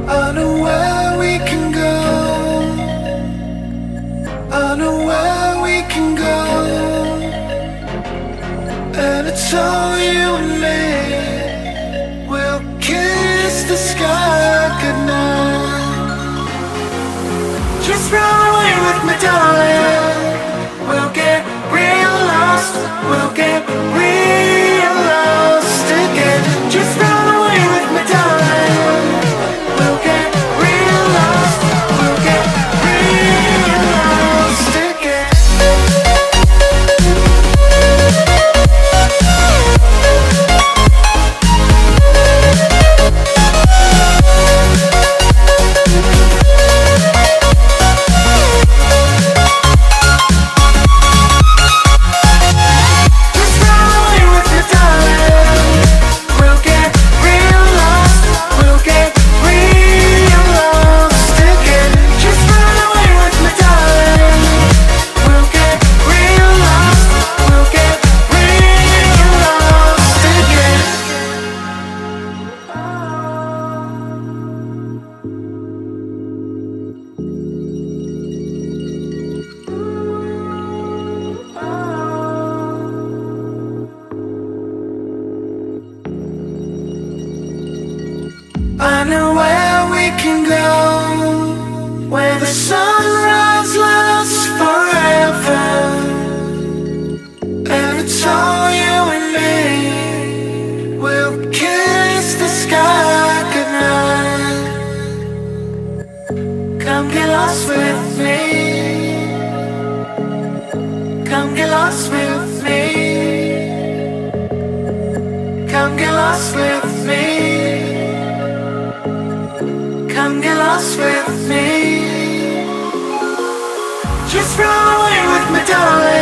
I know where we can go. I know where we can go. And it's all you and me. We'll kiss the sky goodnight. Just run away with me, darling. We'll get real lost. We'll get real lost again. Just run away with me, darling. We'll get real lost. We'll get real lost again. Just run away with me, darling. We'll get real lost. We'll get real lost again. Just run away with me, darling. We'll get real lost. We'll get real lost again. I know where we can go, where the sunrise lasts forever. And it's all you and me. We'll kiss the sky goodnight. Come get lost with me. Come get lost with me. Come get lost with me. Come get lost with me. Just run away with me, darling.